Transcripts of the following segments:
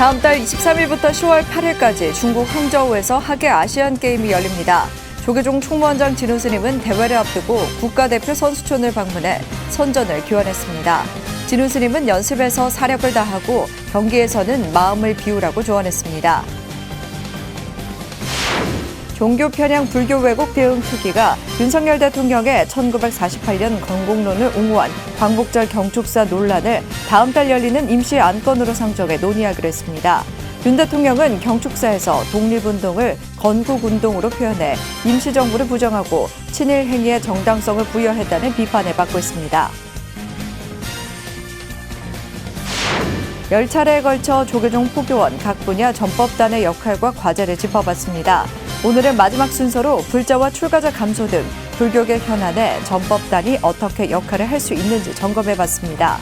다음 달 23일부터 10월 8일까지 중국 항저우에서 하계 아시안게임이 열립니다. 조계종 총무원장 진우 스님은 대회를 앞두고 국가대표 선수촌을 방문해 선전을 기원했습니다. 진우 스님은 연습에서 사력을 다하고 경기에서는 마음을 비우라고 조언했습니다. 종교 편향 불교 왜곡 대응 특위가 윤석열 대통령의 1948년 건국론을 옹호한 광복절 경축사 논란을 다음 달 열리는 임시 안건으로 상정해 논의하기로 했습니다. 윤 대통령은 경축사에서 독립운동을 건국운동으로 표현해 임시정부를 부정하고 친일 행위에 정당성을 부여했다는 비판을 받고 있습니다. 10차례에 걸쳐 조계종 포교원 각 분야 전법단의 역할과 과제를 짚어봤습니다. 오늘은 마지막 순서로 불자와 출가자 감소 등 불교계 현안에 전법단이 어떻게 역할을 할 수 있는지 점검해봤습니다.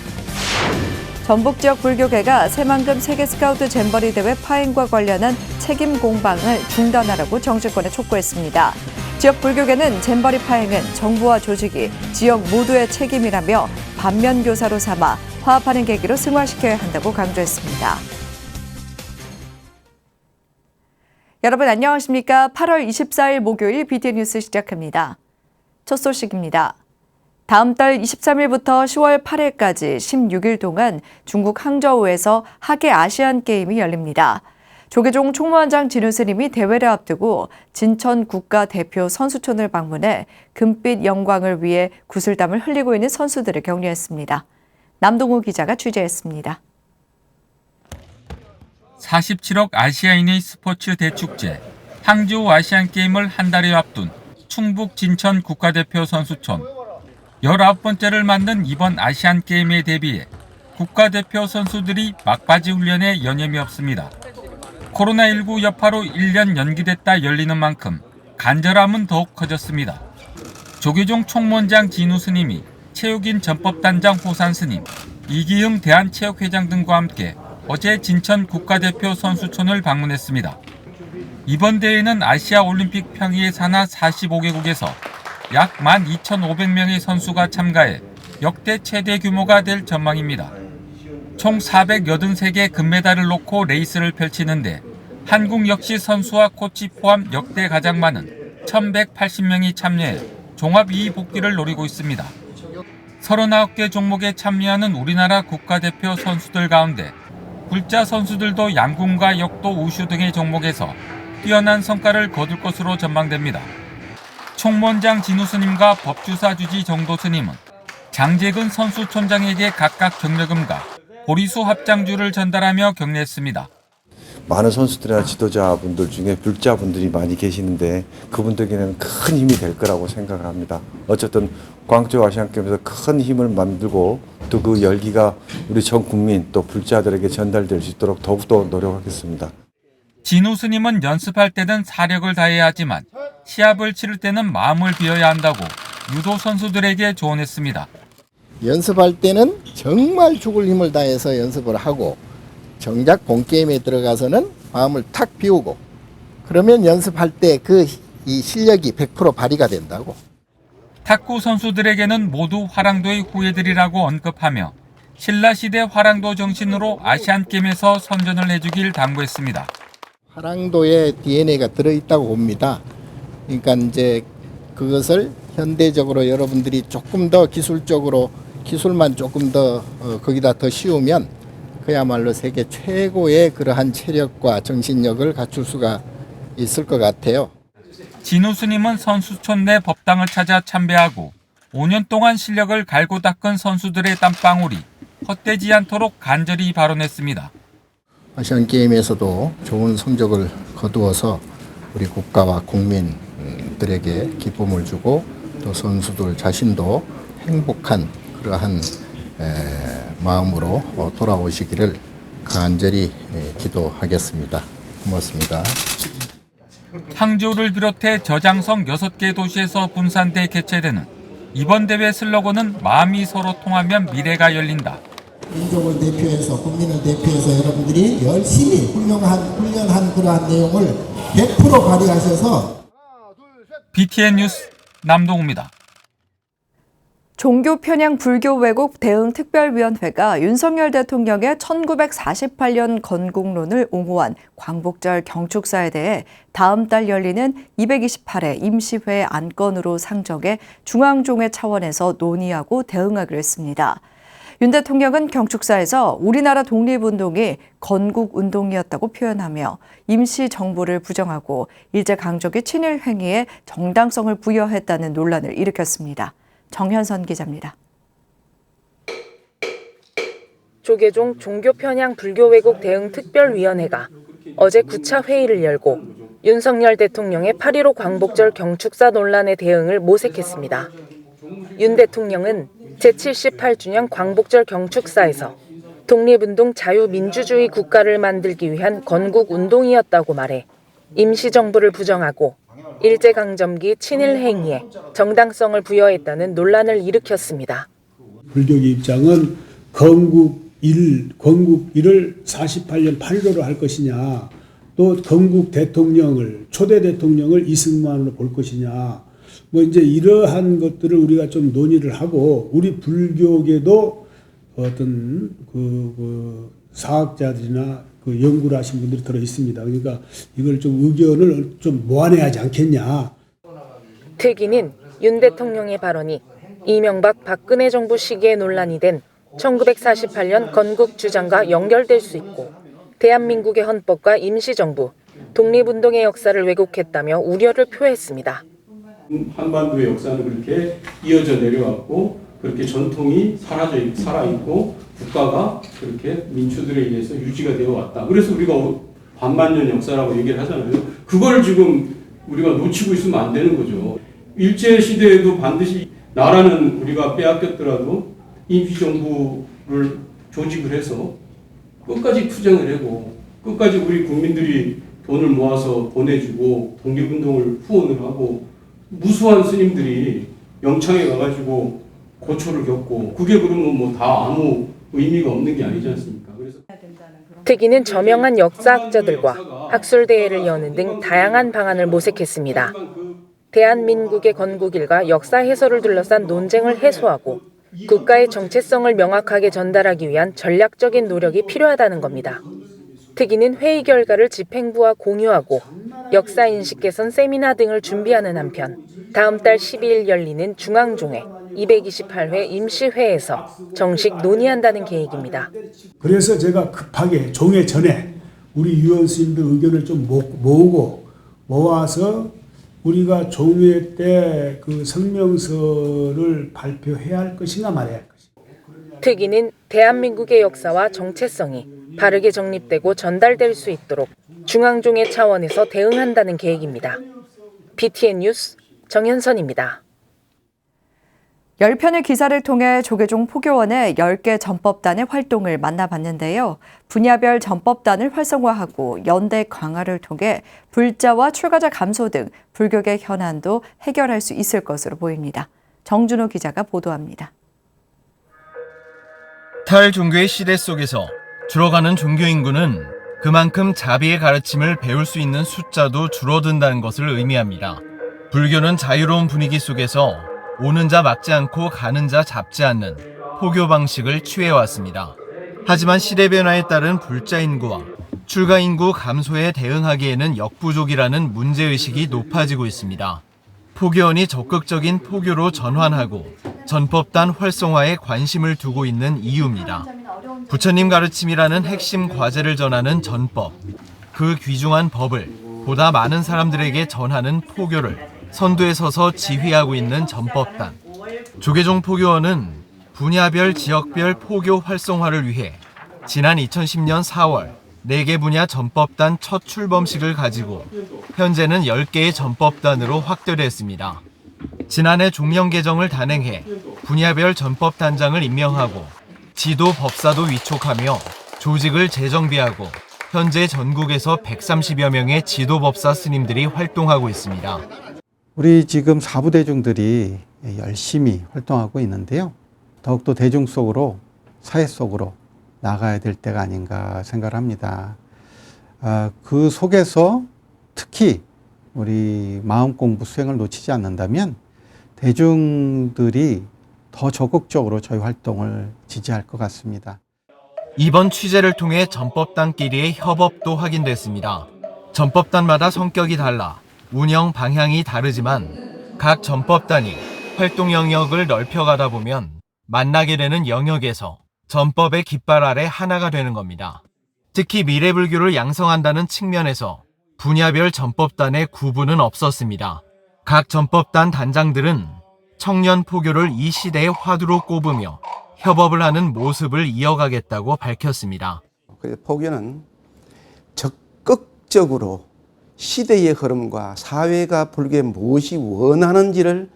전북 지역 불교계가 새만금 세계 스카우트 잼버리 대회 파행과 관련한 책임 공방을 중단하라고 정치권에 촉구했습니다. 지역 불교계는 잼버리 파행은 정부와 조직이 지역 모두의 책임이라며 반면교사로 삼아 화합하는 계기로 승화시켜야 한다고 강조했습니다. 여러분 안녕하십니까? 8월 24일 목요일 BTN 뉴스 시작합니다. 첫 소식입니다. 다음 달 23일부터 10월 8일까지 16일 동안 중국 항저우에서 하계 아시안게임이 열립니다. 조계종 총무원장 진우 스님이 대회를 앞두고 진천 국가대표 선수촌을 방문해 금빛 영광을 위해 구슬땀을 흘리고 있는 선수들을 격려했습니다. 남동우 기자가 취재했습니다. 47억 아시아인의 스포츠 대축제, 항저우 아시안게임을 한 달여 앞둔 충북 진천 국가대표 선수촌. 19번째를 맞는 이번 아시안게임에 대비해 국가대표 선수들이 막바지 훈련에 여념이 없습니다. 코로나19 여파로 1년 연기됐다 열리는 만큼 간절함은 더욱 커졌습니다. 조계종 총무원장 진우 스님이 체육인 전법단장 호산 스님, 이기흥 대한체육회장 등과 함께 어제 진천 국가대표 선수촌을 방문했습니다. 이번 대회는 아시아 올림픽 평의회 산하 45개국에서 약 12,500명의 선수가 참가해 역대 최대 규모가 될 전망입니다. 총 483개 금메달을 놓고 레이스를 펼치는데 한국 역시 선수와 코치 포함 역대 가장 많은 1,180명이 참여해 종합 2위 복귀를 노리고 있습니다. 39개 종목에 참여하는 우리나라 국가대표 선수들 가운데 불자 선수들도 양궁과 역도, 우슈 등의 종목에서 뛰어난 성과를 거둘 것으로 전망됩니다. 총무원장 진우 스님과 법주사 주지 정도 스님은 장재근 선수촌장에게 각각 격려금과 보리수 합장주를 전달하며 격려했습니다. 많은 선수들이나 지도자분들 중에 불자분들이 많이 계시는데 그분들에게는 큰 힘이 될 거라고 생각을 합니다. 어쨌든 광저우 아시안게임에서 큰 힘을 만들고 또 그 열기가 우리 전 국민 또 불자들에게 전달될 수 있도록 더욱더 노력하겠습니다. 진우 스님은 연습할 때는 사력을 다해야 하지만 시합을 치를 때는 마음을 비워야 한다고 유도 선수들에게 조언했습니다. 연습할 때는 정말 죽을 힘을 다해서 연습을 하고 정작 본게임에 들어가서는 마음을 탁 비우고 그러면 연습할 때 이 실력이 100% 발휘가 된다고. 탁구 선수들에게는 모두 화랑도의 후예들이라고 언급하며 신라시대 화랑도 정신으로 아시안게임에서 선전을 해주길 당부했습니다. 화랑도의 DNA가 들어있다고 봅니다. 그러니까 이제 그것을 현대적으로 여러분들이 조금 더 기술적으로 기술만 조금 더 거기다 더 씌우면 그야말로 세계 최고의 그러한 체력과 정신력을 갖출 수가 있을 것 같아요. 진우 스님은 선수촌 내 법당을 찾아 참배하고 5년 동안 실력을 갈고 닦은 선수들의 땀방울이 헛되지 않도록 간절히 발언했습니다. 아시안게임에서도 좋은 성적을 거두어서 우리 국가와 국민들에게 기쁨을 주고 또 선수들 자신도 행복한 그러한 마음으로 돌아오시기를 간절히 기도하겠습니다. 고맙습니다. 항저우를 비롯해 저장성 6개 도시에서 분산돼 개최되는 이번 대회 슬로건은 마음이 서로 통하면 미래가 열린다. 민족을 대표해서 국민을 대표해서 여러분들이 열심히 훈련한 그러한 내용을 100% 발휘하셔서 BTN 뉴스 남동우입니다. 종교 편향 불교 왜곡 대응 특별위원회가 윤석열 대통령의 1948년 건국론을 옹호한 광복절 경축사에 대해 다음 달 열리는 228회 임시회 안건으로 상정해 중앙종회 차원에서 논의하고 대응하기로 했습니다. 윤 대통령은 경축사에서 우리나라 독립운동이 건국운동이었다고 표현하며 임시정부를 부정하고 일제강점기 친일 행위에 정당성을 부여했다는 논란을 일으켰습니다. 정현선 기자입니다. 조계종 종교편향 불교 왜곡 대응 특별위원회가 어제 9차 회의를 열고 윤석열 대통령의 8.15 광복절 경축사 논란의 대응을 모색했습니다. 윤 대통령은 제78주년 광복절 경축사에서 독립운동 자유민주주의 국가를 만들기 위한 건국운동이었다고 말해 임시정부를 부정하고 일제강점기 친일 행위에 정당성을 부여했다는 논란을 일으켰습니다. 불교계 입장은 건국일을 48년 8.15로 할 것이냐, 또 건국 대통령을 초대 대통령을 이승만으로 볼 것이냐, 뭐 이제 이러한 것들을 우리가 좀 논의를 하고 우리 불교계도 어떤 그 사학자들이나 그 연구를 하신 분들이 들어 있습니다. 그러니까 이걸 좀 의견을 좀 모아내야 하지 않겠냐. 특위는 윤 대통령의 발언이 이명박 박근혜 정부 시기에 논란이 된 1948년 건국 주장과 연결될 수 있고 대한민국의 헌법과 임시정부, 독립운동의 역사를 왜곡했다며 우려를 표했습니다. 한반도의 역사는 그렇게 이어져 내려왔고 그렇게 전통이 살아있고 국가가 그렇게 민주들에 의해서 유지가 되어 왔다. 그래서 우리가 반만년 역사라고 얘기를 하잖아요. 그걸 지금 우리가 놓치고 있으면 안 되는 거죠. 일제시대에도 반드시 나라는 우리가 빼앗겼더라도 임시정부를 조직을 해서 끝까지 투쟁을 하고 끝까지 우리 국민들이 돈을 모아서 보내주고 독립운동을 후원을 하고 무수한 스님들이 영창에 가가지고 고초를 겪고 그게 그러면 뭐 다 아무 의미가 없는 게 아니지 않습니까? 그래서 특위는 저명한 역사학자들과 학술대회를 여는 등 다양한 방안을 모색했습니다. 대한민국의 건국일과 역사 해설을 둘러싼 논쟁을 해소하고 국가의 정체성을 명확하게 전달하기 위한 전략적인 노력이 필요하다는 겁니다. 특위는 회의 결과를 집행부와 공유하고 역사인식 개선 세미나 등을 준비하는 한편 다음 달 12일 열리는 중앙종회 228회 임시회에서 정식 논의한다는 계획입니다. 그래서 제가 급하게 종회 전에 우리 위원 스님들 의견을 좀 모아서 우리가 종회 때 그 성명서를 발표해야 할 것인가 말해야 할 것인가. 특위는 대한민국의 역사와 정체성이 바르게 정립되고 전달될 수 있도록 중앙종회 차원에서 대응한다는 계획입니다. BTN 뉴스 정현선입니다. 10편의 기사를 통해 조계종 포교원의 10개 전법단의 활동을 만나봤는데요. 분야별 전법단을 활성화하고 연대 강화를 통해 불자와 출가자 감소 등 불교계 현안도 해결할 수 있을 것으로 보입니다. 정준호 기자가 보도합니다. 탈종교의 시대 속에서 줄어가는 종교 인구는 그만큼 자비의 가르침을 배울 수 있는 숫자도 줄어든다는 것을 의미합니다. 불교는 자유로운 분위기 속에서 오는 자 막지 않고 가는 자 잡지 않는 포교 방식을 취해왔습니다. 하지만 시대 변화에 따른 불자 인구와 출가 인구 감소에 대응하기에는 역부족이라는 문제의식이 높아지고 있습니다. 포교원이 적극적인 포교로 전환하고 전법단 활성화에 관심을 두고 있는 이유입니다. 부처님 가르침이라는 핵심 과제를 전하는 전법, 그 귀중한 법을 보다 많은 사람들에게 전하는 포교를 선두에 서서 지휘하고 있는 전법단. 조계종 포교원은 분야별 지역별 포교 활성화를 위해 지난 2010년 4월 4개 분야 전법단 첫 출범식을 가지고 현재는 10개의 전법단으로 확대됐습니다. 지난해 종령 개정을 단행해 분야별 전법단장을 임명하고 지도 법사도 위촉하며 조직을 재정비하고 현재 전국에서 130여 명의 지도법사 스님들이 활동하고 있습니다. 우리 지금 사부대중들이 열심히 활동하고 있는데요. 더욱더 대중 속으로, 사회 속으로 나가야 될 때가 아닌가 생각을 합니다. 그 속에서 특히 우리 마음 공부 수행을 놓치지 않는다면 대중들이 더 적극적으로 저희 활동을 지지할 것 같습니다. 이번 취재를 통해 전법단끼리의 협업도 확인됐습니다. 전법단마다 성격이 달라 운영 방향이 다르지만 각 전법단이 활동 영역을 넓혀가다 보면 만나게 되는 영역에서 전법의 깃발 아래 하나가 되는 겁니다. 특히 미래불교를 양성한다는 측면에서 분야별 전법단의 구분은 없었습니다. 각 전법단 단장들은 청년 포교를 이 시대의 화두로 꼽으며 협업을 하는 모습을 이어가겠다고 밝혔습니다. 포교는 적극적으로 시대의 흐름과 사회가 불교에 무엇이 원하는지를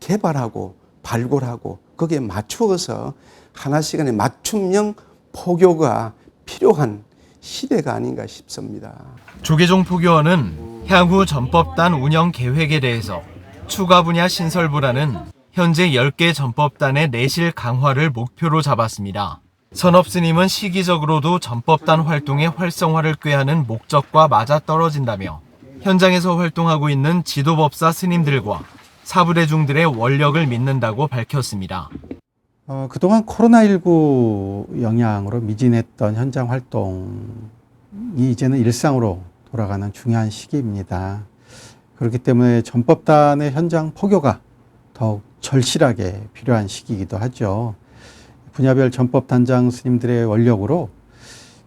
개발하고 발굴하고 거기에 맞추어서 하나씩의 맞춤형 포교가 필요한 시대가 아닌가 싶습니다. 조계종 포교원은 향후 전법단 운영 계획에 대해서 추가 분야 신설부라는 현재 10개 전법단의 내실 강화를 목표로 잡았습니다. 선업스님은 시기적으로도 전법단 활동의 활성화를 꾀하는 목적과 맞아떨어진다며 현장에서 활동하고 있는 지도법사 스님들과 사부대중들의 원력을 믿는다고 밝혔습니다. 그동안 코로나19 영향으로 미진했던 현장 활동이 이제는 일상으로 돌아가는 중요한 시기입니다. 그렇기 때문에 전법단의 현장 포교가 더욱 절실하게 필요한 시기이기도 하죠. 분야별 전법단장 스님들의 원력으로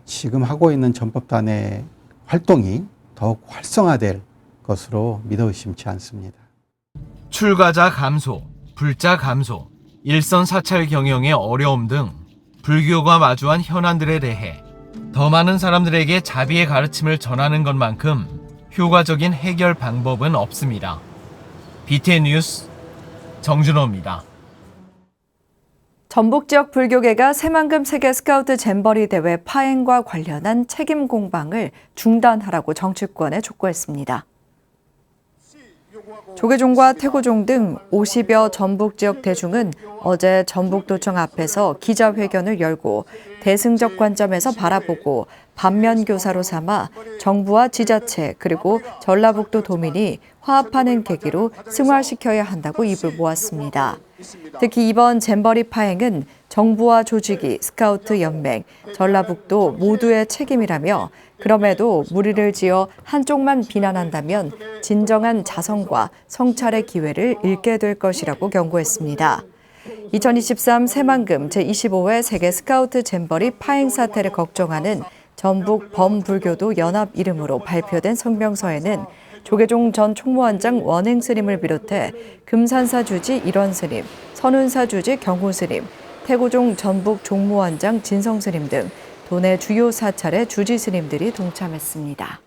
지금 하고 있는 전법단의 활동이 더욱 활성화될 것으로 믿어 의심치 않습니다. 출가자 감소, 불자 감소, 일선 사찰 경영의 어려움 등 불교가 마주한 현안들에 대해 더 많은 사람들에게 자비의 가르침을 전하는 것만큼 효과적인 해결 방법은 없습니다. BTN 뉴스 정준호입니다. 전북 지역 불교계가 새만금 세계 스카우트 잼버리 대회 파행과 관련한 책임 공방을 중단하라고 정치권에 촉구했습니다. 조계종과 태고종 등 50여 전북 지역 대중은 어제 전북도청 앞에서 기자회견을 열고 대승적 관점에서 바라보고 반면교사로 삼아 정부와 지자체 그리고 전라북도 도민이 화합하는 계기로 승화시켜야 한다고 입을 모았습니다. 특히 이번 잼버리 파행은 정부와 조직이 스카우트 연맹, 전라북도 모두의 책임이라며 그럼에도 무리를 지어 한쪽만 비난한다면 진정한 자성과 성찰의 기회를 잃게 될 것이라고 경고했습니다. 2023 새만금 제25회 세계 스카우트 잼버리 파행 사태를 걱정하는 전북 범불교도 연합 이름으로 발표된 성명서에는 조계종 전 총무원장 원행 스님을 비롯해 금산사 주지 일원 스님, 선운사 주지 경호 스님, 태고종 전북 종무원장 진성 스님 등 도내 주요 사찰의 주지 스님들이 동참했습니다.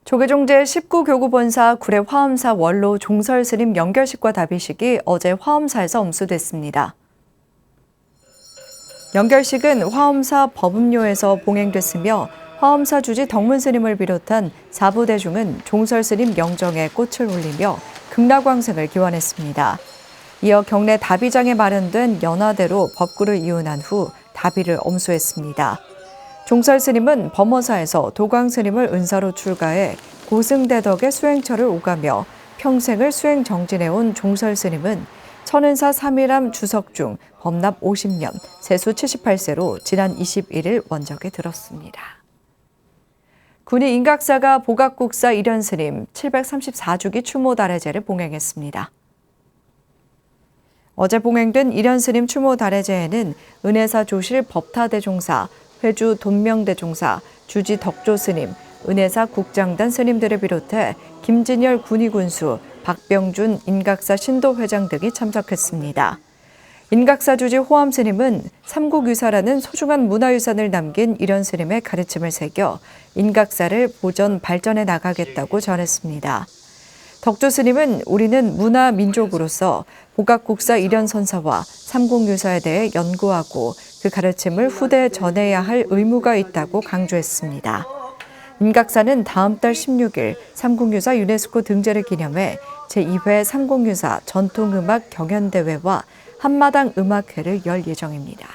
조계종 제19교구본사 구례 화엄사 원로 종설 스님 연결식과 답의식이 어제 화엄사에서 엄수됐습니다. 연결식은 화엄사 법음료에서 봉행됐으며 화엄사 주지 덕문 스님을 비롯한 사부대중은 종설 스님 영정에 꽃을 올리며 극락왕생을 기원했습니다. 이어 경내 답의장에 마련된 연화대로 법구를 이운한 후 답의를 엄수했습니다. 종설 스님은 범어사에서 도광 스님을 은사로 출가해 고승대덕의 수행처를 오가며 평생을 수행 정진해온 종설 스님은 천은사 3일암 주석 중 범납 50년, 세수 78세로 지난 21일 원적에 들었습니다. 군이 인각사가 보각국사 일현스님 734주기 추모달해제를 봉행했습니다. 어제 봉행된 일현스님 추모달해제에는 은혜사 조실 법타대종사, 회주 돈명대종사, 주지 덕조스님, 은혜사 국장단 스님들을 비롯해 김진열 군의군수, 박병준 인각사 신도회장 등이 참석했습니다. 인각사 주지 호암 스님은 삼국유사라는 소중한 문화유산을 남긴 일현 스님의 가르침을 새겨 인각사를 보전 발전해 나가겠다고 전했습니다. 덕조 스님은 우리는 문화 민족으로서 보각국사 일현 선사와 삼국유사에 대해 연구하고 그 가르침을 후대에 전해야 할 의무가 있다고 강조했습니다. 인각사는 다음 달 16일 삼국유사 유네스코 등재를 기념해 제2회 삼국유사 전통음악 경연대회와 한마당 음악회를 열 예정입니다.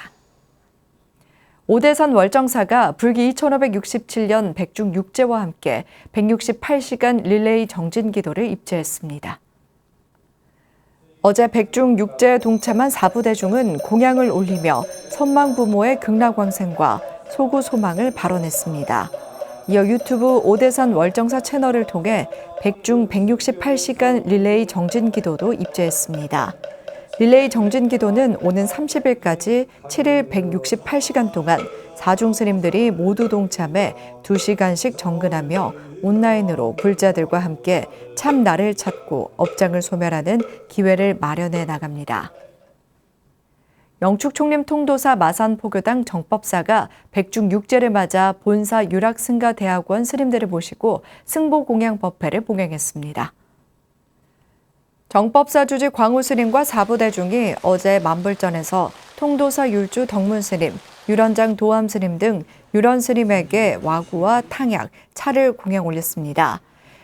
오대산 월정사가 불기 2567년 백중 육제와 함께 168시간 릴레이 정진기도를 입제했습니다. 어제 백중 육제에 동참한 사부대중은 공양을 올리며 선망 부모의 극락왕생과 소구 소망을 발언했습니다. 이어 유튜브 오대산 월정사 채널을 통해 백중 168시간 릴레이 정진기도도 입제했습니다. 릴레이 정진기도는 오는 30일까지 7일 168시간 동안 사중 스님들이 모두 동참해 2시간씩 정근하며 온라인으로 불자들과 함께 참 나를 찾고 업장을 소멸하는 기회를 마련해 나갑니다. 영축총림 통도사 마산포교당 정법사가 백중 육제를 맞아 본사 유락승가대학원 스님들을 모시고 승보공양 법회를 봉행했습니다. 정법사 주지 광우스님과 사부대중이 어제 만불전에서 통도사 율주 덕문스님, 율원장 도암스님 등 율원스님에게 와구와 탕약, 차를 공양 올렸습니다.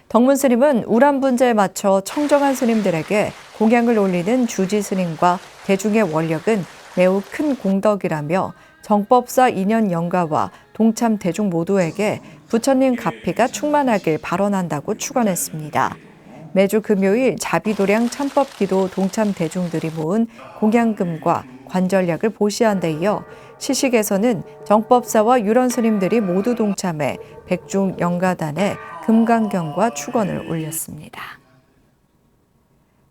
덕문스님은 우람분자에 맞춰 청정한 스님들에게 공양을 올리는 주지스님과 대중의 원력은 매우 큰 공덕이라며 정법사 2년 영가와 동참 대중 모두에게 부처님 가피가 충만하길 발언한다고 축원했습니다. 매주 금요일 자비도량 참법기도 동참 대중들이 모은 공양금과 관절약을 보시한 데 이어 시식에서는 정법사와 유런스님들이 모두 동참해 백중 영가단에 금강경과 축원을 올렸습니다.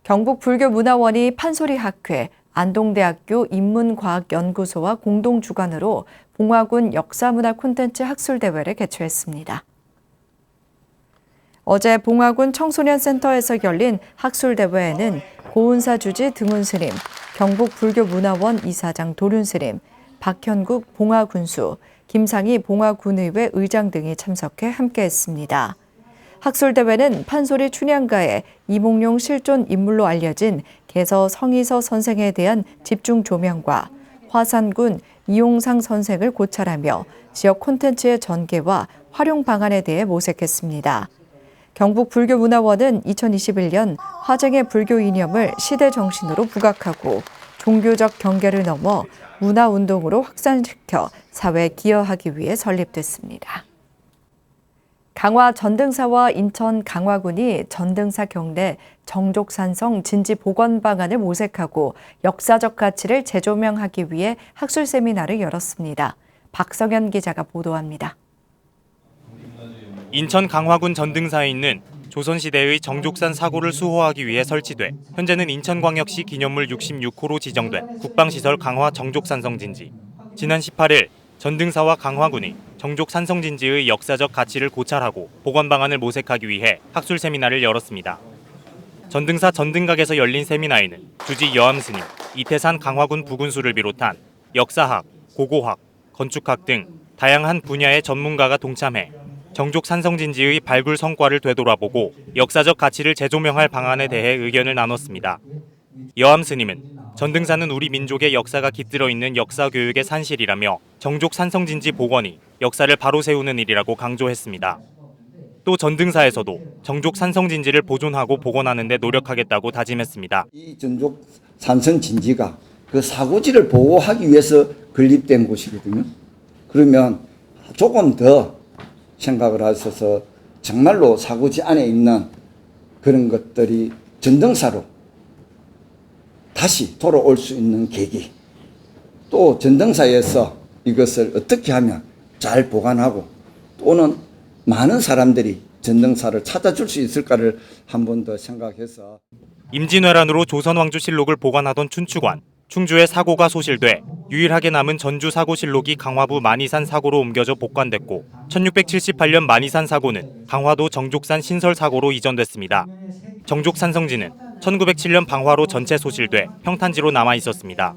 경북불교문화원이 판소리학회, 안동대학교 인문과학연구소와 공동 주관으로 봉화군 역사문화 콘텐츠 학술대회를 개최했습니다. 어제 봉화군 청소년센터에서 열린 학술대회에는 고은사 주지 등운스님, 경북불교문화원 이사장 도륜스님, 박현국 봉화군수, 김상희 봉화군의회 의장 등이 참석해 함께했습니다. 학술대회는 판소리 춘향가의 이몽룡 실존 인물로 알려진 개서 성희서 선생에 대한 집중 조명과 화산군 이용상 선생을 고찰하며 지역 콘텐츠의 전개와 활용 방안에 대해 모색했습니다. 경북불교문화원은 2021년 화쟁의 불교 이념을 시대 정신으로 부각하고 종교적 경계를 넘어 문화운동으로 확산시켜 사회에 기여하기 위해 설립됐습니다. 강화 전등사와 인천 강화군이 전등사 경내 정족산성 진지 복원 방안을 모색하고 역사적 가치를 재조명하기 위해 학술 세미나를 열었습니다. 박성현 기자가 보도합니다. 인천 강화군 전등사에 있는 조선시대의 정족산 사고를 수호하기 위해 설치돼 현재는 인천광역시 기념물 66호로 지정된 국방시설 강화 정족산성진지. 지난 18일 전등사와 강화군이 정족산성진지의 역사적 가치를 고찰하고 복원 방안을 모색하기 위해 학술 세미나를 열었습니다. 전등사 전등각에서 열린 세미나에는 주지 여암스님, 이태산 강화군 부군수를 비롯한 역사학, 고고학, 건축학 등 다양한 분야의 전문가가 동참해 정족산성진지의 발굴 성과를 되돌아보고 역사적 가치를 재조명할 방안에 대해 의견을 나눴습니다. 여암스님은 전등사는 우리 민족의 역사가 깃들어 있는 역사교육의 산실이라며 정족산성진지 복원이 역사를 바로 세우는 일이라고 강조했습니다. 또 전등사에서도 정족산성진지를 보존하고 복원하는 데 노력하겠다고 다짐했습니다. 이 정족산성진지가 그 사고지를 보호하기 위해서 건립된 곳이거든요. 그러면 조금 더 생각을 하셔서 정말로 사고지 안에 있는 그런 것들이 전등사로 다시 돌아올 수 있는 계기, 또 전등사에서 이것을 어떻게 하면 잘 보관하고 또는 많은 사람들이 전등사를 찾아줄 수 있을까를 한 번 더 생각해서 임진왜란으로 조선왕조실록을 보관하던 춘추관, 충주에 사고가 소실돼 유일하게 남은 전주 사고실록이 강화부 만이산 사고로 옮겨져 복관됐고 1678년 만이산 사고는 강화도 정족산 신설 사고로 이전됐습니다. 정족산성진은 1907년 방화로 전체 소실돼 평탄지로 남아 있었습니다.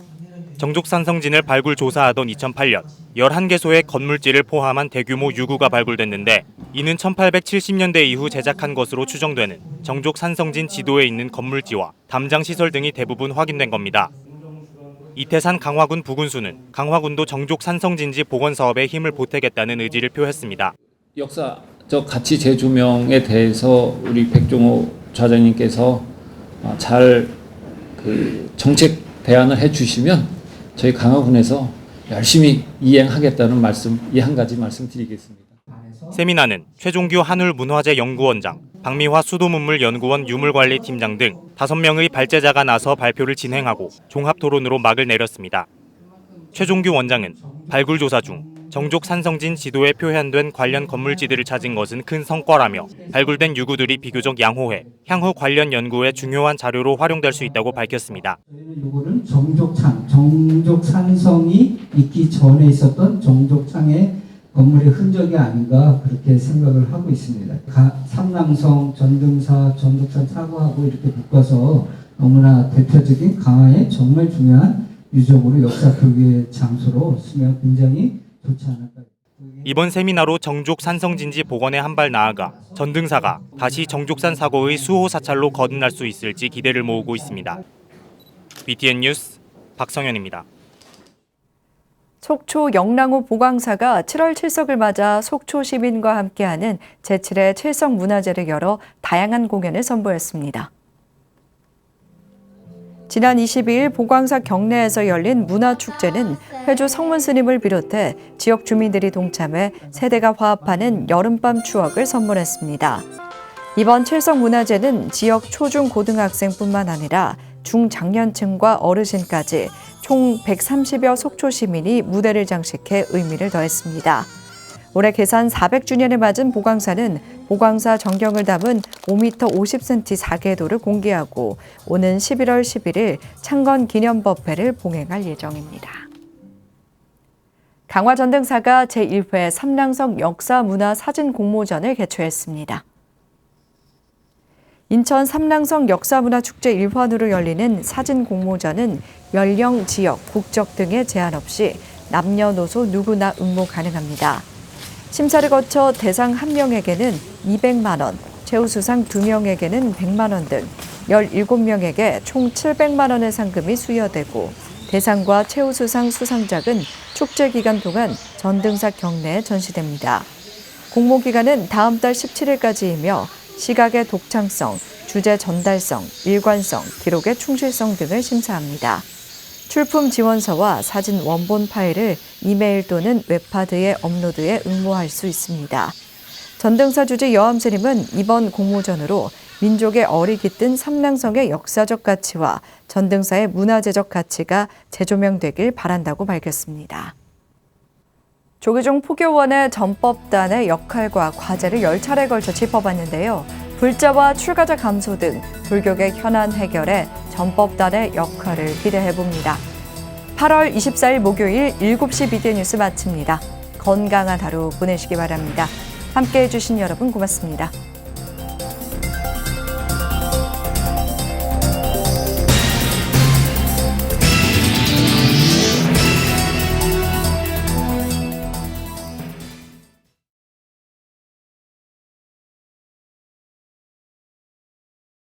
정족산성진을 발굴 조사하던 2008년 11개소의 건물지를 포함한 대규모 유구가 발굴됐는데 이는 1870년대 이후 제작한 것으로 추정되는 정족산성진 지도에 있는 건물지와 담장 시설 등이 대부분 확인된 겁니다. 이태산 강화군 부군수는 강화군도 정족산성진지 복원 사업에 힘을 보태겠다는 의지를 표했습니다. 역사적 가치 재조명에 대해서 우리 백종호 좌장님께서 잘 정책 대안을 해주시면 저희 강화군에서 열심히 이행하겠다는 말씀, 이 한 가지 말씀드리겠습니다. 세미나는 최종규 한울문화재 연구원장, 박미화 수도문물연구원 유물관리팀장 등 5명의 발제자가 나서 발표를 진행하고 종합토론으로 막을 내렸습니다. 최종규 원장은 발굴 조사 중 정족 산성진 지도에 표현된 관련 건물지들을 찾은 것은 큰 성과라며 발굴된 유구들이 비교적 양호해 향후 관련 연구에 중요한 자료로 활용될 수 있다고 밝혔습니다. 이거는 정족 산성이 있기 전에 있었던 정족창의 건물의 흔적이 아닌가 그렇게 생각을 하고 있습니다. 삼랑성, 전등사, 전족산 사고하고 이렇게 묶어서 너무나 대표적인 강화의 정말 중요한 유적으로 역사 교육의 장소로 쓰면 굉장히 좋지 않을까. 이번 세미나로 정족 산성진지 복원에 한 발 나아가 전등사가 다시 정족산 사고의 수호 사찰로 거듭날 수 있을지 기대를 모으고 있습니다. BTN 뉴스 박성현입니다. 속초 영랑호 보광사가 7월 7석을 맞아 속초 시민과 함께하는 제7회 7석 문화제를 열어 다양한 공연을 선보였습니다. 지난 22일 보광사 경내에서 열린 문화축제는 회주 성문스님을 비롯해 지역 주민들이 동참해 세대가 화합하는 여름밤 추억을 선물했습니다. 이번 7석 문화제는 지역 초중 고등학생뿐만 아니라 중장년층과 어르신까지 총 130여 속초 시민이 무대를 장식해 의미를 더했습니다. 올해 개산 400주년을 맞은 보광사는 보광사 정경을 담은 5m 50cm 사계도를 공개하고 오는 11월 11일 창건 기념법회를 봉행할 예정입니다. 강화 전등사가 제1회 삼랑성 역사문화사진 공모전을 개최했습니다. 인천 삼랑성 역사문화축제 일환으로 열리는 사진 공모전은 연령, 지역, 국적 등의 제한 없이 남녀노소 누구나 응모 가능합니다. 심사를 거쳐 대상 1명에게는 200만 원, 최우수상 2명에게는 100만 원 등 17명에게 총 700만 원의 상금이 수여되고 대상과 최우수상 수상작은 축제 기간 동안 전등사 경내에 전시됩니다. 공모 기간은 다음 달 17일까지이며 시각의 독창성, 주제 전달성, 일관성, 기록의 충실성 등을 심사합니다. 출품 지원서와 사진 원본 파일을 이메일 또는 웹하드에 업로드해 응모할 수 있습니다. 전등사 주지 여암스님은 이번 공모전으로 민족의 어리 깃든 삼랑성의 역사적 가치와 전등사의 문화재적 가치가 재조명되길 바란다고 밝혔습니다. 조계종 포교원의 전법단의 역할과 과제를 10차례에 걸쳐 짚어봤는데요. 불자와 출가자 감소 등 불교계 현안 해결에 전법단의 역할을 기대해봅니다. 8월 24일 목요일 7시 BTN 뉴스 마칩니다. 건강한 하루 보내시기 바랍니다. 함께해 주신 여러분 고맙습니다.